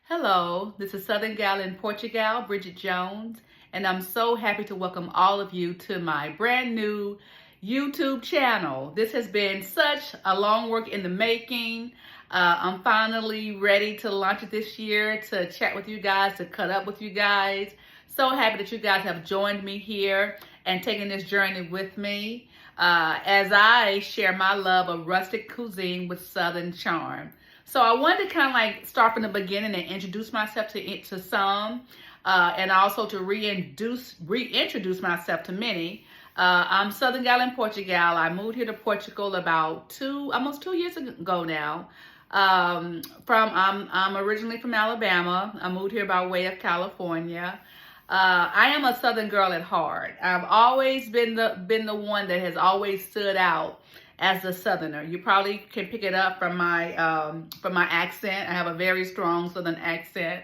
Hello, this is SouthernGal in Portugal, Bridget Jones, and I'm so happy to welcome all of you to my brand new YouTube channel. This has been such a long work in the making. I'm finally ready to launch it this year, to chat with you guys, to cut up with you guys. So happy that you guys have joined me here and taken this journey with me as I share my love of rustic cuisine with Southern charm. So I wanted to kind of like start from the beginning and introduce myself to some, and also to reintroduce myself to many. I'm SouthernGal in Portugal. I moved here to Portugal about almost 2 years ago now. I'm originally from Alabama. I moved here by way of California. I am a Southern girl at heart. I've always been the one that has always stood out as a Southerner. You probably can pick it up from my accent. I have a very strong Southern accent.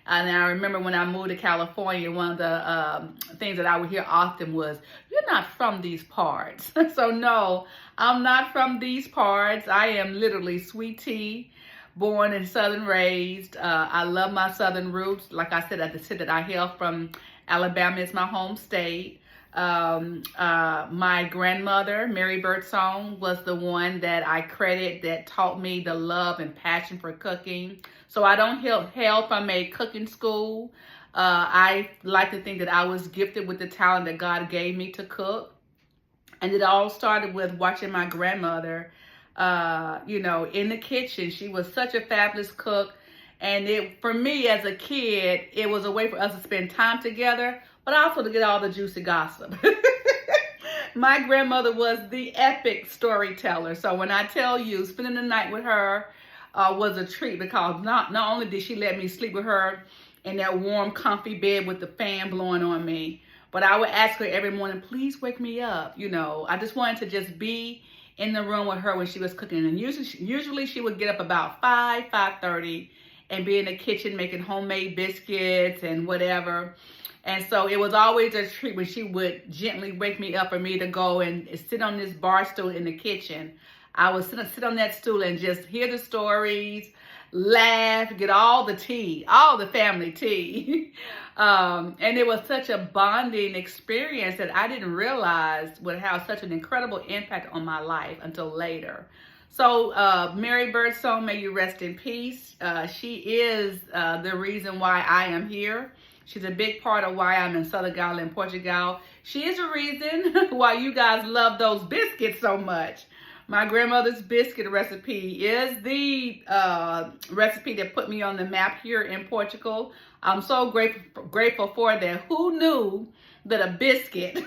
And I remember when I moved to California, one of the things that I would hear often was, "You're not from these parts." So no, I'm not from these parts. I am literally sweet tea, born and Southern raised. I love my Southern roots. Like I said, at the city that I hail from, Alabama is my home state. My grandmother, Mary Birdsong, was the one that I credit that taught me the love and passion for cooking. So I don't hail from a cooking school. I like to think that I was gifted with the talent that God gave me to cook. And it all started with watching my grandmother, in the kitchen. She was such a fabulous cook. And for me as a kid, it was a way for us to spend time together, but also to get all the juicy gossip. My grandmother was the epic storyteller. So when I tell you, spending the night with her was a treat, because not only did she let me sleep with her in that warm, comfy bed with the fan blowing on me, but I would ask her every morning, "Please wake me up." I just wanted to just be in the room with her when she was cooking. And usually she would get up about 5:30 and be in the kitchen making homemade biscuits and whatever. And so it was always a treat when she would gently wake me up for me to go and sit on this bar stool in the kitchen. I would sit on that stool and just hear the stories, laugh, get all the tea, all the family tea. And it was such a bonding experience that I didn't realize would have such an incredible impact on my life until later. So Mary Birdsong, may you rest in peace. She is the reason why I am here. She's a big part of why I'm in SouthernGal in Portugal. She is the reason why you guys love those biscuits so much. My grandmother's biscuit recipe is the recipe that put me on the map here in Portugal. I'm so grateful for that. Who knew that a biscuit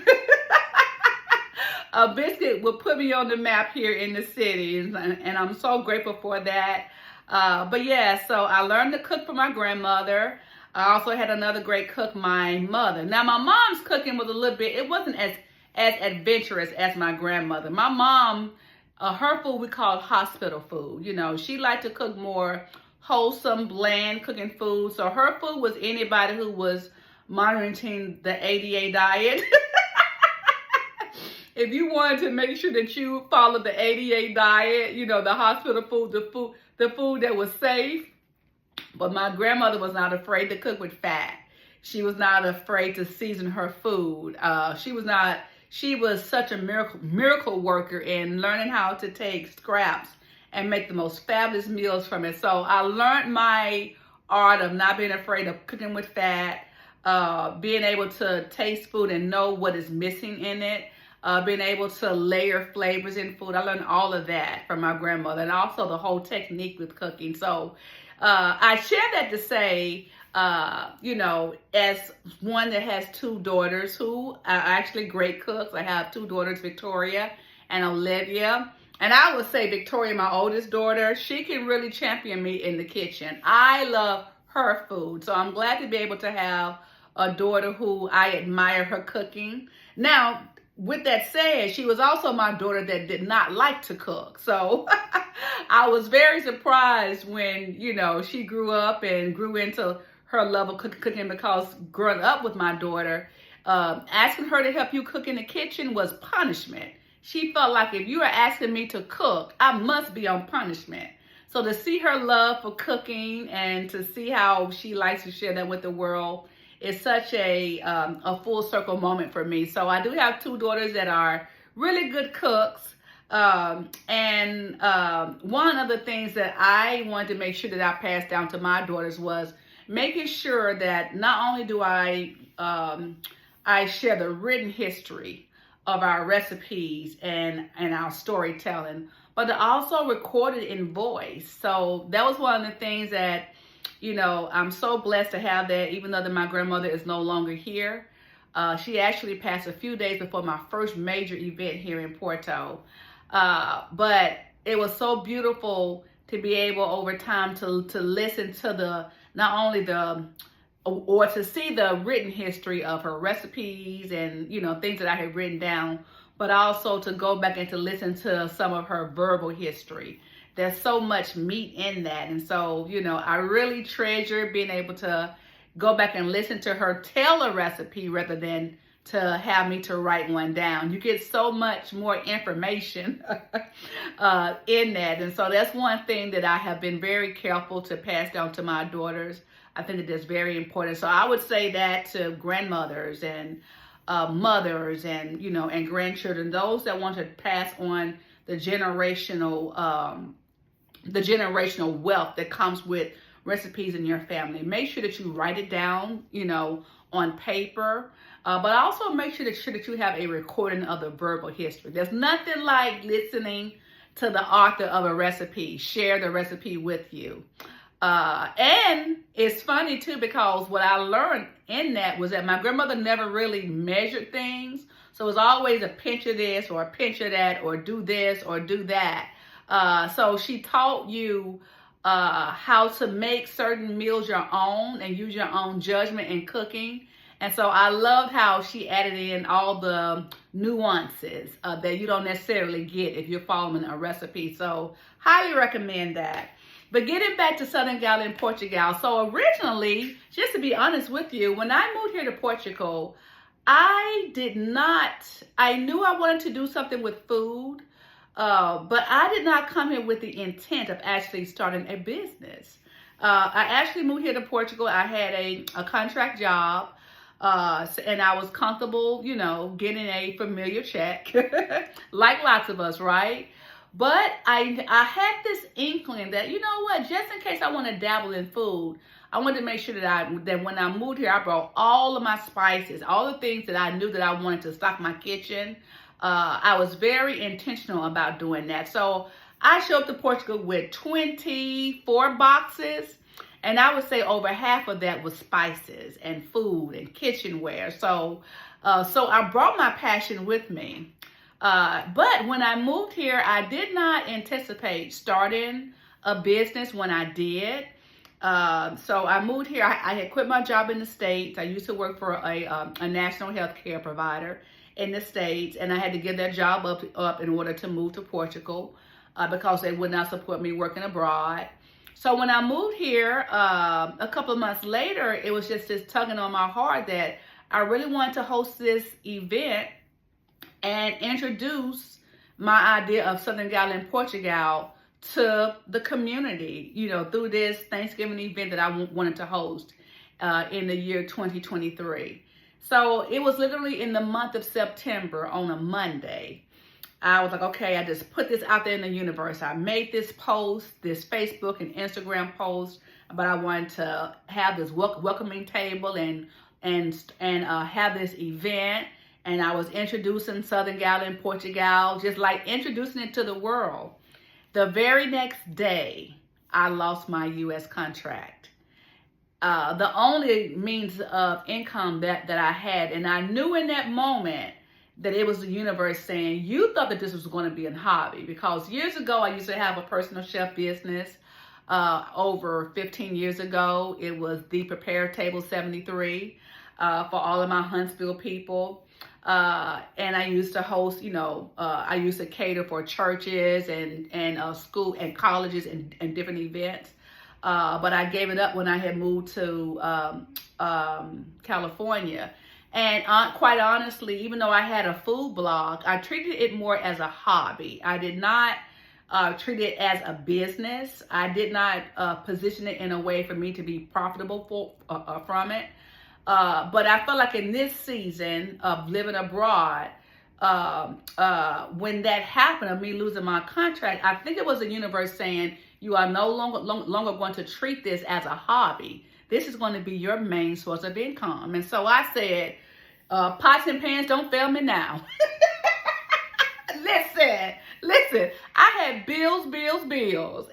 would put me on the map here in the city, and I'm so grateful for that. But yeah, so I learned to cook from my grandmother. I also had another great cook, my mother. Now, my mom's cooking was it wasn't as adventurous as my grandmother. My mom, her food we called hospital food. She liked to cook more wholesome, bland cooking food. So her food was anybody who was monitoring the ADA diet. If you wanted to make sure that you followed the ADA diet, the hospital food, the food that was safe. But my grandmother was not afraid to cook with fat. She was not afraid to season her food. She was such a miracle worker in learning how to take scraps and make the most fabulous meals from it. So I learned my art of not being afraid of cooking with fat, being able to taste food and know what is missing in it. Being able to layer flavors in food. I learned all of that from my grandmother, and also the whole technique with cooking. So I share that to say, as one that has two daughters who are actually great cooks. I have two daughters, Victoria and Olivia. And I would say Victoria, my oldest daughter, she can really champion me in the kitchen. I love her food. So I'm glad to be able to have a daughter who I admire her cooking. Now, with that said, she was also my daughter that did not like to cook. So I was very surprised when, she grew up and grew into her love of cooking, because growing up with my daughter, asking her to help you cook in the kitchen was punishment. She felt like if you are asking me to cook, I must be on punishment. So to see her love for cooking and to see how she likes to share that with the world is such a full circle moment for me. So I do have two daughters that are really good cooks. One of the things that I wanted to make sure that I passed down to my daughters was making sure that not only do I share the written history of our recipes and our storytelling, but to also record it in voice. So that was one of the things that, I'm so blessed to have that, even though that my grandmother is no longer here. She actually passed a few days before my first major event here in Porto. But it was so beautiful to be able over time to listen to or to see the written history of her recipes and, things that I had written down, but also to go back and to listen to some of her verbal history. There's so much meat in that. And so, I really treasure being able to go back and listen to her tell a recipe rather than to have me to write one down. You get so much more information in that. And so that's one thing that I have been very careful to pass down to my daughters. I think that that's very important. So I would say that to grandmothers and mothers and, and grandchildren, those that want to pass on the generational wealth that comes with recipes in your family. Make sure that you write it down, on paper, but also make sure that you have a recording of the verbal history. There's nothing like listening to the author of a recipe share the recipe with you. And it's funny too, because what I learned in that was that my grandmother never really measured things. So it was always a pinch of this or a pinch of that, or do this or do that. So she taught you how to make certain meals your own and use your own judgment in cooking. And so I loved how she added in all the nuances that you don't necessarily get if you're following a recipe. So highly recommend that. But getting back to SouthernGal in Portugal. So originally, just to be honest with you, when I moved here to Portugal, I knew I wanted to do something with food, but I did not come here with the intent of actually starting a business. I actually moved here to Portugal. I had a contract job, and I was comfortable, getting a familiar check, like lots of us, right? But I had this inkling that, just in case I want to dabble in food, I wanted to make sure that when I moved here, I brought all of my spices, all the things that I knew that I wanted to stock my kitchen. I was very intentional about doing that. So I showed up to Portugal with 24 boxes, and I would say over half of that was spices and food and kitchenware. So I brought my passion with me. But when I moved here, I did not anticipate starting a business when I did. So I moved here. I had quit my job in the States. I used to work for a national health care provider in the States, and I had to give that job up in order to move to Portugal because they would not support me working abroad. So when I moved here, a couple of months later, it was just this tugging on my heart that I really wanted to host this event and introduce my idea of SouthernGal in Portugal to the community, through this Thanksgiving event that I wanted to host in the year 2023. So it was literally in the month of September on a Monday. I was like, okay, I just put this out there in the universe. I made this post, this Facebook and Instagram post, but I wanted to have this welcoming table and have this event. And I was introducing SouthernGal in Portugal, just like introducing it to the world. The very next day, I lost my U.S. contract. The only means of income that I had. And I knew in that moment that it was the universe saying, you thought that this was going to be a hobby. Because years ago, I used to have a personal chef business. Over 15 years ago, it was the Prepare Table 73 for all of my Huntsville people. And I used to host, I used to cater for churches and school and colleges and different events. But I gave it up when I had moved to California. And quite honestly, even though I had a food blog, I treated it more as a hobby. I did not treat it as a business. I did not position it in a way for me to be profitable from it. But I feel like in this season of living abroad, when that happened, of me losing my contract, I think it was the universe saying, you are no longer going to treat this as a hobby. This is going to be your main source of income. And so I said, pots and pans don't fail me now. Listen, I had bills,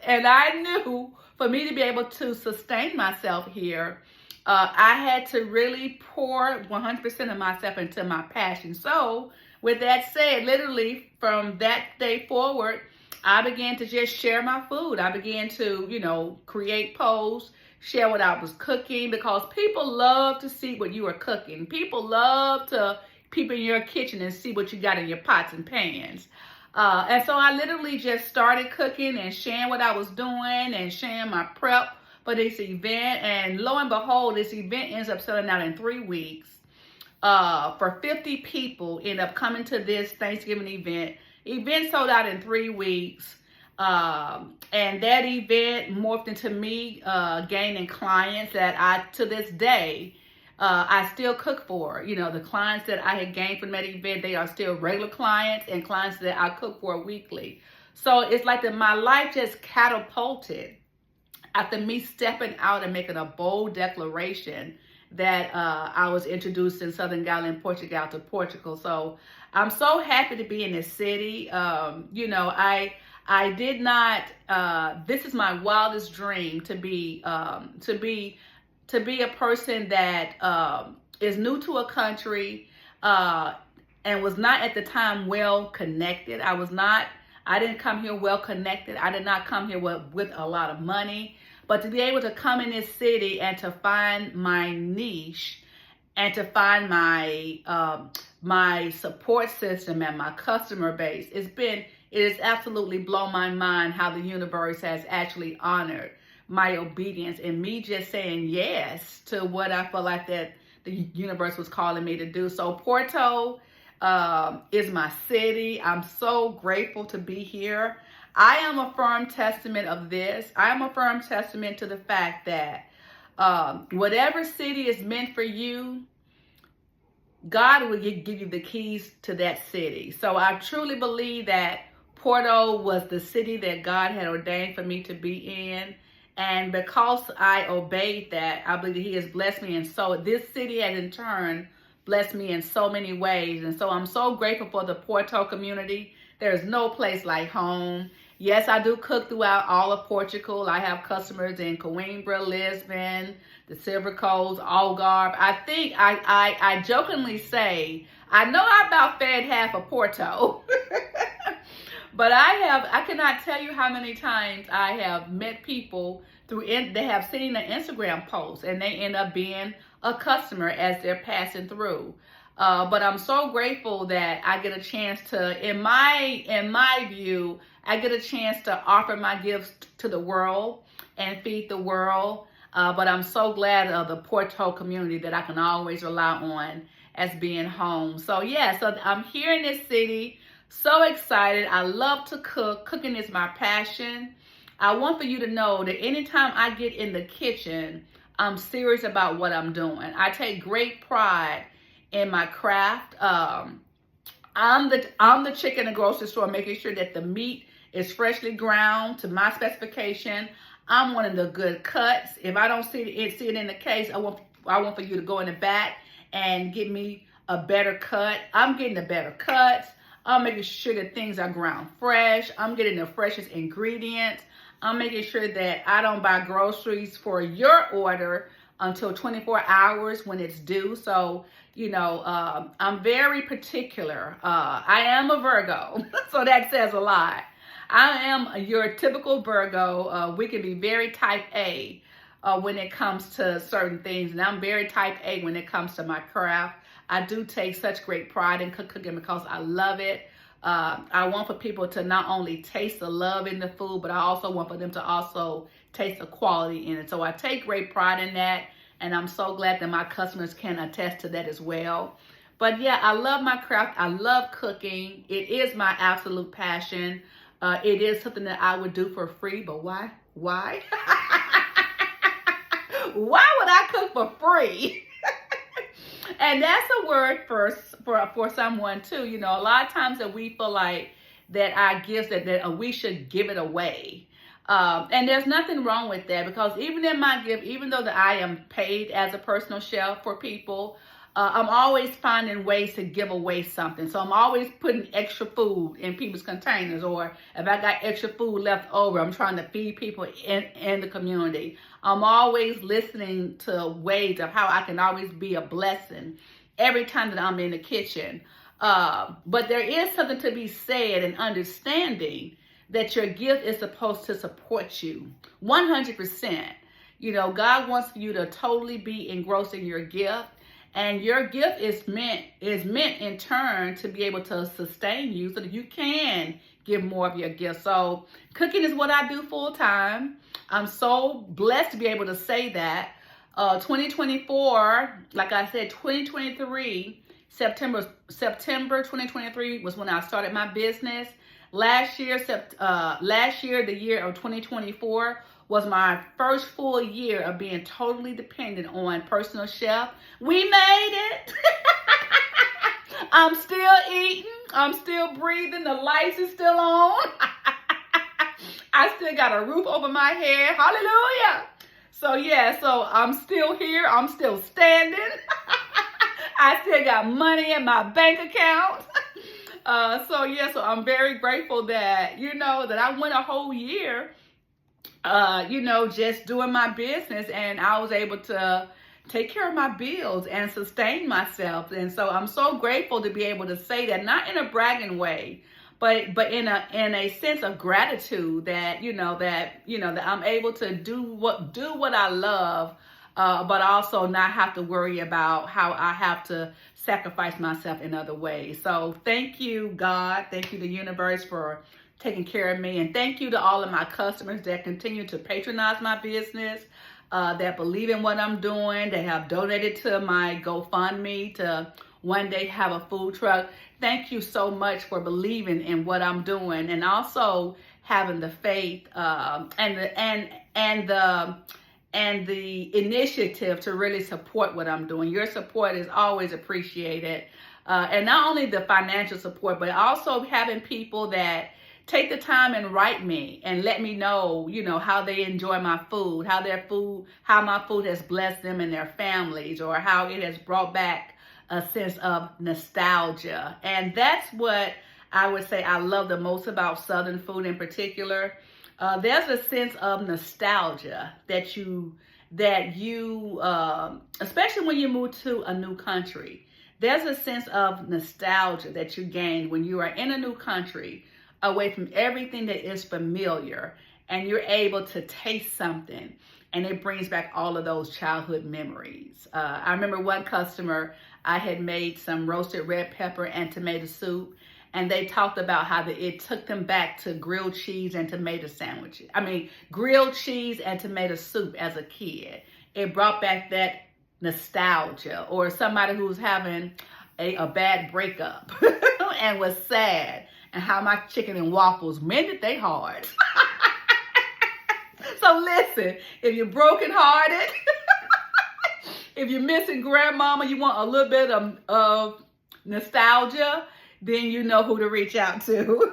and I knew for me to be able to sustain myself here, I had to really pour 100% of myself into my passion. So with that said, literally from that day forward, I began to just share my food. I began to, create posts, share what I was cooking, because people love to see what you are cooking. People love to peep in your kitchen and see what you got in your pots and pans. And so I literally just started cooking and sharing what I was doing and sharing my prep for this event. And lo and behold, this event ends up selling out in 3 weeks. For 50 people end up coming to this Thanksgiving event. Event sold out in 3 weeks. And that event morphed into me gaining clients that to this day, I still cook for. The clients that I had gained from that event, they are still regular clients and clients that I cook for weekly. So it's like that my life just catapulted after me stepping out and making a bold declaration that I was introduced in SouthernGal in Portugal to Portugal. So I'm so happy to be in this city. I did not. This is my wildest dream to be a person that is new to a country and was not at the time well connected. I didn't come here well connected. I did not come here with a lot of money. But to be able to come in this city and to find my niche and to find my support system and my customer base, it has absolutely blown my mind how the universe has actually honored my obedience and me just saying yes to what I felt like that the universe was calling me to do. So Porto is my city. I'm so grateful to be here. I am a firm testament of this. I am a firm testament to the fact that whatever city is meant for you, God will give you the keys to that city. So I truly believe that Porto was the city that God had ordained for me to be in. And because I obeyed that, I believe that He has blessed me. And so this city has in turn blessed me in so many ways. And so I'm so grateful for the Porto community. There's no place like home. Yes, I do cook throughout all of Portugal. I have customers in Coimbra, Lisbon, the Silver Coast, Algarve. I think I jokingly say, I know I about fed half of Porto. But I cannot tell you how many times I have met people they have seen an Instagram post and they end up being a customer as they're passing through. But I'm so grateful that I get a chance to, in my view, I get a chance to offer my gifts to the world and feed the world. But I'm so glad of the Porto community that I can always rely on as being home. So yeah, so I'm here in this city. So excited. I love to cook. Cooking is my passion. I want for you to know that anytime I get in the kitchen, I'm serious about what I'm doing. I take great pride in my craft. I'm the chick in the grocery store making sure that the meat is freshly ground to my specification. I'm one of the good cuts. If I don't see it in the case, I want for you to go in the back and get me a better cut. I'm getting the better cuts. I'm making sure that things are ground fresh. I'm getting the freshest ingredients. I'm making sure that I don't buy groceries for your order until 24 hours when it's due. So, I'm very particular. I am a Virgo, so that says a lot. I am your typical Virgo. We can be very type A when it comes to certain things, and I'm very type A when it comes to my craft. I do take such great pride in cooking because I love it. I want for people to not only taste the love in the food, but I also want for them to also taste the quality in it. So I take great pride in that, and I'm so glad that my customers can attest to that as well. But yeah, I love my craft. I love cooking. It is my absolute passion. It is something that I would do for free, but why? Why? Why would I cook for free? And that's a word for someone too. You know, a lot of times that we feel like that our gifts that we should give it away. And there's nothing wrong with that, because even in my gift, even though that I am paid as a personal chef for people, I'm always finding ways to give away something. So I'm always putting extra food in people's containers, or if I got extra food left over, I'm trying to feed people in the community. I'm always listening to ways of how I can always be a blessing every time that I'm in the kitchen. But there is something to be said in understanding that your gift is supposed to support you 100%. You know, God wants you to totally be engrossed in your gift. And your gift is meant in turn to be able to sustain you so that you can give more of your gift. So cooking is what I do full time. I'm so blessed to be able to say that. 2024, like I said, 2023, September 2023 was when I started my business. Last year, the year of 2024, was my first full year of being totally dependent on personal chef. We made it. I'm still eating. I'm still breathing. The lights is still on. I still got a roof over my head. Hallelujah. So yeah, so I'm still here. I'm still standing. I still got money in my bank account. So I'm very grateful that, you know, that I went a whole year just doing my business, and I was able to take care of my bills and sustain myself. And so I'm so grateful to be able to say that, not in a bragging way, but in a sense of gratitude that I'm able to do what I love, but also not have to worry about how I have to sacrifice myself in other ways. So thank you, God. Thank you, the universe, for taking care of me. And thank you to all of my customers that continue to patronize my business, that believe in what I'm doing, that have donated to my GoFundMe to one day have a food truck. Thank you so much for believing in what I'm doing, and also having the faith and the initiative to really support what I'm doing. Your support is always appreciated. And not only the financial support, but also having people that take the time and write me and let me know, how they enjoy my food, how my food has blessed them and their families, or how it has brought back a sense of nostalgia. And that's what I would say I love the most about Southern food in particular. There's a sense of nostalgia that you, especially when you move to a new country, there's a sense of nostalgia that you gain when you are in a new country, away from everything that is familiar, and you're able to taste something, and it brings back all of those childhood memories. I remember one customer, I had made some roasted red pepper and tomato soup, and they talked about how it took them back to grilled cheese and tomato sandwiches. Grilled cheese and tomato soup as a kid. It brought back that nostalgia. Or somebody who was having a bad breakup and was sad, and how my chicken and waffles mended they heart. So listen, if you're brokenhearted, if you're missing grandmama, you want a little bit of nostalgia, then you know who to reach out to.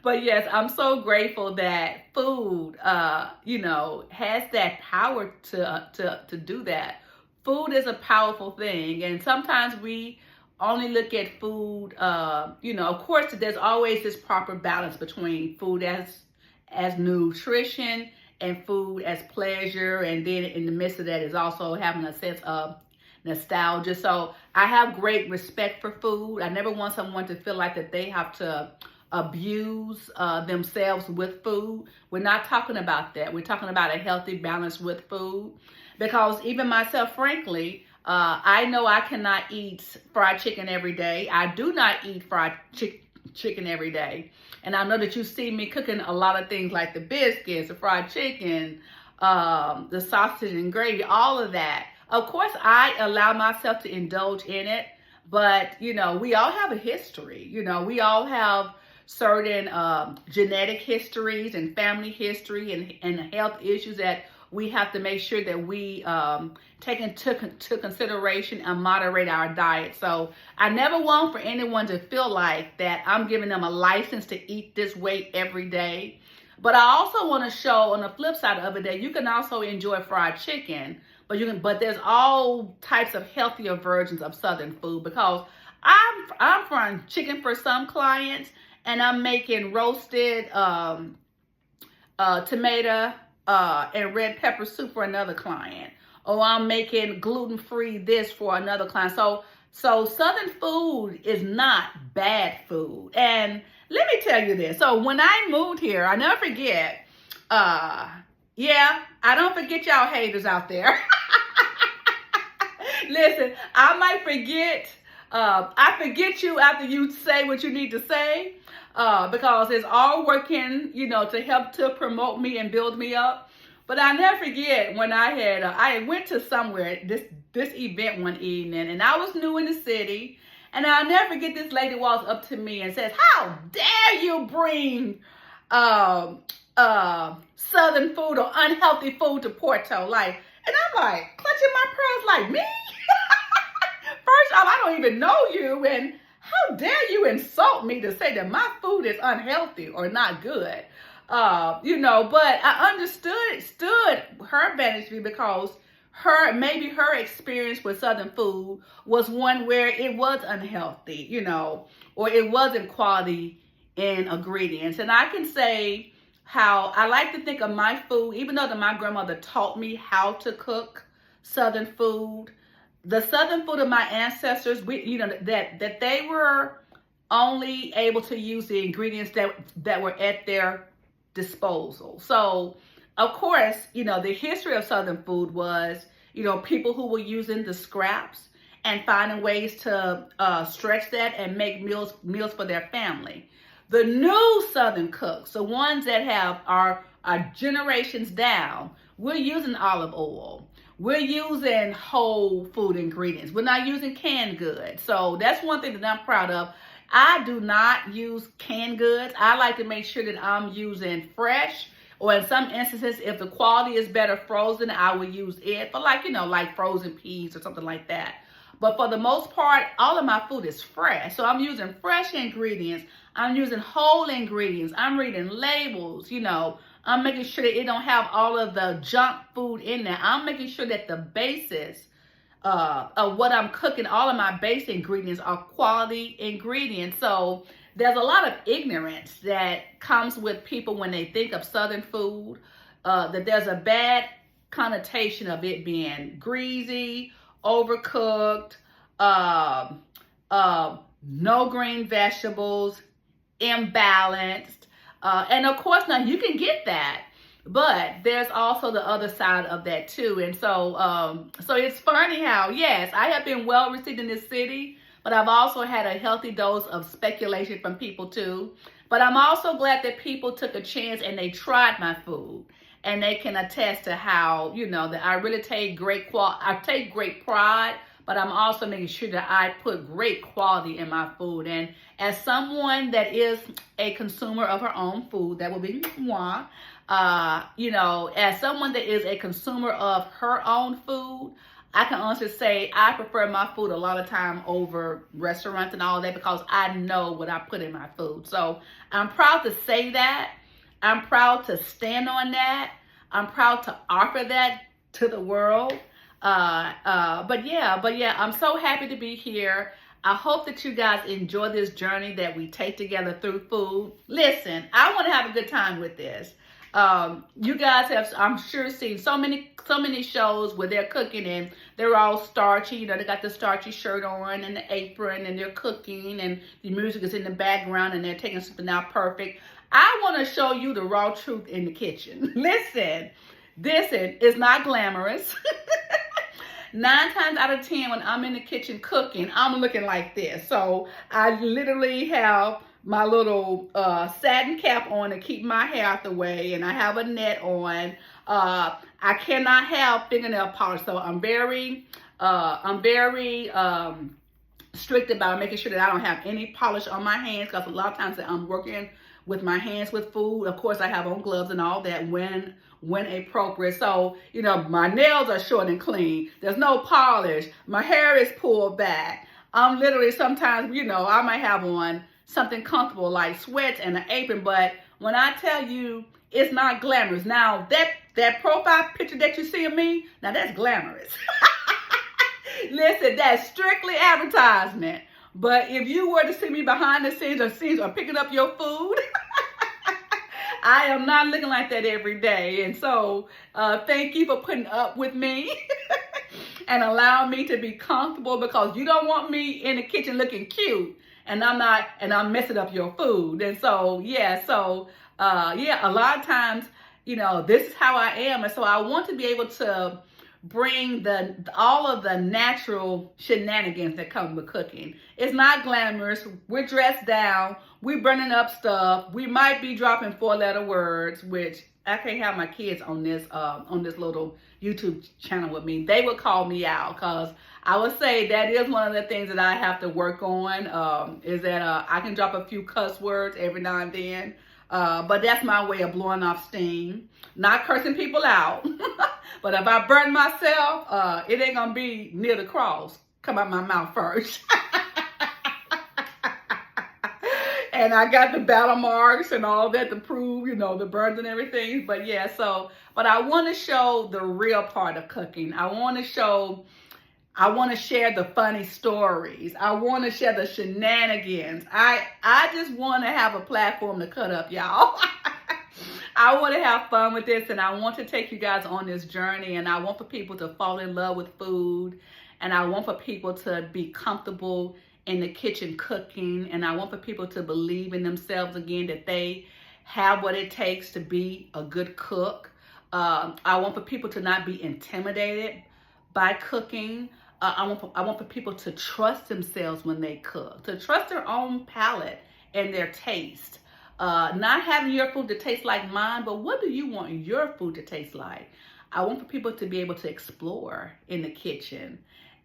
But yes, I'm so grateful that food, has that power to do that. Food is a powerful thing, and sometimes we only look at food, of course, there's always this proper balance between food as nutrition and food as pleasure. And then in the midst of that is also having a sense of nostalgia. So I have great respect for food. I never want someone to feel like that they have to abuse themselves with food. We're not talking about that. We're talking about a healthy balance with food. Because even myself, frankly, I know I cannot eat fried chicken every day. I do not eat fried chicken every day. And I know that you see me cooking a lot of things like the biscuits, the fried chicken, the sausage and gravy, all of that. Of course, I allow myself to indulge in it. But, we all have a history. We all have certain genetic histories and family history and health issues that we have to make sure that we take into consideration and moderate our diet. So I never want for anyone to feel like that I'm giving them a license to eat this way every day. But I also want to show on the flip side of it that you can also enjoy fried chicken, but there's all types of healthier versions of Southern food, because I'm frying chicken for some clients, and I'm making roasted tomato and red pepper soup for another client, or I'm making gluten-free this for another client. So Southern food is not bad food. And let me tell you this. So when I moved here, I never forget, yeah, I don't forget y'all haters out there. Listen, I might forget, I forget you after you say what you need to say, because it's all working, to help to promote me and build me up. But I never forget when I went to somewhere, this event one evening, and I was new in the city, and I'll never forget, this lady walks up to me and says, "How dare you bring Southern food or unhealthy food to Porto?" And I'm like, clutching my pearls, like, me? First off, I don't even know you, and how dare you insult me to say that my food is unhealthy or not good? But I understood her vantage view, because maybe her experience with Southern food was one where it was unhealthy, or it wasn't quality in ingredients. And I can say how I like to think of my food, even though my grandmother taught me how to cook Southern food. The Southern food of my ancestors, that they were only able to use the ingredients that were at their disposal. So, of course, the history of Southern food was, people who were using the scraps and finding ways to stretch that and make meals for their family. The new Southern cooks, the ones that are generations down, we're using olive oil. We're using whole food ingredients. We're not using canned goods. So that's one thing that I'm proud of. I do not use canned goods. I like to make sure that I'm using fresh, or in some instances, if the quality is better frozen, I would use it. But like frozen peas or something like that. But for the most part, all of my food is fresh. So I'm using fresh ingredients. I'm using whole ingredients. I'm reading labels, I'm making sure that it don't have all of the junk food in there. I'm making sure that the basis of what I'm cooking, all of my base ingredients are quality ingredients. So there's a lot of ignorance that comes with people when they think of Southern food, that there's a bad connotation of it being greasy, overcooked, no green vegetables, imbalanced. And of course, now you can get that, but there's also the other side of that too. And so it's funny how, yes, I have been well received in this city, but I've also had a healthy dose of speculation from people too. But I'm also glad that people took a chance and they tried my food, and they can attest to how, that I really take great pride, but I'm also making sure that I put great quality in my food. And as someone that is a consumer of her own food, that will be moi, as someone that is a consumer of her own food, I can honestly say I prefer my food a lot of time over restaurants and all that, because I know what I put in my food. So I'm proud to say that. I'm proud to stand on that. I'm proud to offer that to the world. But yeah, I'm so happy to be here. I hope that you guys enjoy this journey that we take together through food. Listen, I want to have a good time with this. You guys have, I'm sure, seen so many shows where they're cooking and they're all starchy. They got the starchy shirt on and the apron, and they're cooking, and the music is in the background, and they're taking something out perfect. I want to show you the raw truth in the kitchen. Listen, it's not glamorous. 9 times out of 10, when I'm in the kitchen cooking, I'm looking like this. So I literally have my little satin cap on to keep my hair out the way, and I have a net on. I cannot have fingernail polish, so I'm very strict about making sure that I don't have any polish on my hands, because a lot of times that I'm working with my hands with food. Of course, I have on gloves and all that when appropriate. So, you know, my nails are short and clean. There's no polish. My hair is pulled back. I'm literally sometimes, you know, I might have on something comfortable like sweats and an apron, but when I tell you it's not glamorous. Now, that profile picture that you see of me, now that's glamorous. Listen, that's strictly advertisement. But if you were to see me behind the scenes or picking up your food, I am not looking like that every day. And so thank you for putting up with me and allowing me to be comfortable, because you don't want me in the kitchen looking cute and I'm messing up your food. And so, yeah, a lot of times, you know, this is how I am. And so I want to be able to bring all of the natural shenanigans that come with cooking. It's not glamorous. We're dressed down. We're burning up stuff. We might be dropping 4-letter words, which I can't have my kids on this little YouTube channel with me. They would call me out, because I would say that is one of the things that I have to work on, is that I can drop a few cuss words every now and then. But that's my way of blowing off steam. Not cursing people out. But if I burn myself, it ain't gonna be near the cross. Come out my mouth first. And I got the battle marks and all that to prove, you know, the burns and everything. But yeah, but I want to show the real part of cooking. I want to share the funny stories. I want to share the shenanigans. I just want to have a platform to cut up, y'all. I want to have fun with this, and I want to take you guys on this journey, and I want for people to fall in love with food, and I want for people to be comfortable in the kitchen cooking, and I want for people to believe in themselves again, that they have what it takes to be a good cook. I want for people to not be intimidated by cooking. I want for people to trust themselves when they cook, to trust their own palate and their taste. Not having your food to taste like mine, but what do you want your food to taste like? I want for people to be able to explore in the kitchen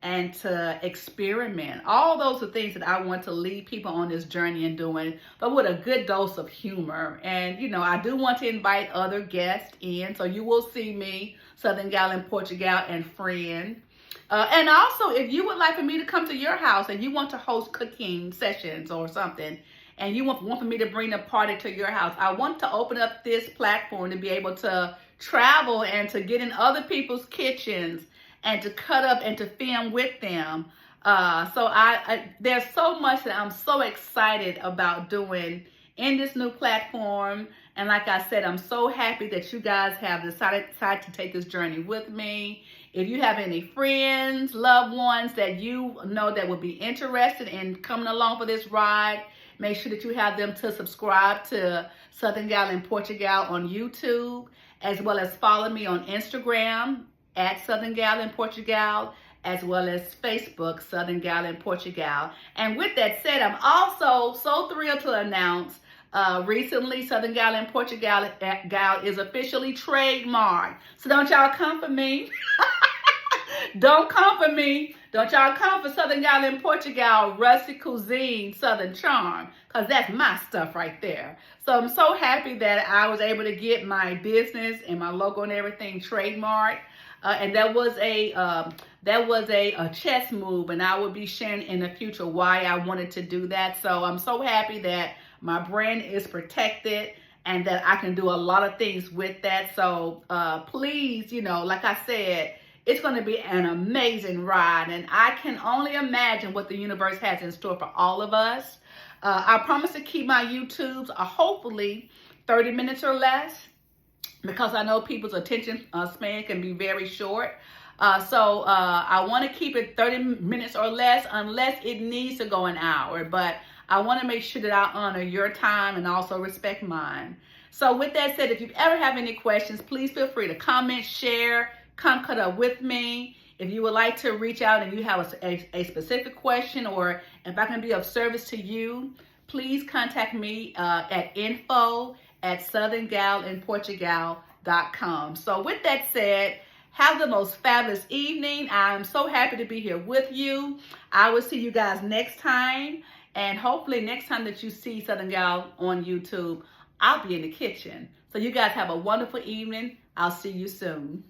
and to experiment. All those are things that I want to lead people on this journey in doing, but with a good dose of humor. And, you know, I do want to invite other guests in, so you will see me, SouthernGal in Portugal, and friend. And also, if you would like for me to come to your house and you want to host cooking sessions or something, and you want for me to bring a party to your house, I want to open up this platform to be able to travel and to get in other people's kitchens and to cut up and to film with them. So there's so much that I'm so excited about doing in this new platform. And like I said, I'm so happy that you guys have decided to take this journey with me. If you have any friends, loved ones that you know that would be interested in coming along for this ride, make sure that you have them to subscribe to SouthernGal in Portugal on YouTube, as well as follow me on Instagram at SouthernGal in Portugal, as well as Facebook, SouthernGal in Portugal. And with that said, I'm also so thrilled to announce recently SouthernGal in Portugal is officially trademarked. So don't y'all come for me. Don't come for me. Don't y'all come for SouthernGal in Portugal, rustic cuisine, Southern charm, because that's my stuff right there. So I'm so happy that I was able to get my business and my logo and everything trademarked. And that was a chess move, and I will be sharing in the future why I wanted to do that. So I'm so happy that my brand is protected and that I can do a lot of things with that. So please, you know, like I said, it's going to be an amazing ride, and I can only imagine what the universe has in store for all of us. I promise to keep my YouTubes hopefully 30 minutes or less, because I know people's attention span can be very short. So I want to keep it 30 minutes or less, unless it needs to go an hour. But I want to make sure that I honor your time and also respect mine. So with that said, if you ever have any questions, please feel free to comment, share, come cut up with me. If you would like to reach out and you have a specific question, or if I can be of service to you, please contact me at info@SouthernGalinPortugal.com. So with that said, Have the most fabulous evening. I'm so happy to be here with you. I will see you guys next time. And hopefully next time that you see Southern Gal on YouTube, I'll be in the kitchen. So you guys have a wonderful evening. I'll see you soon.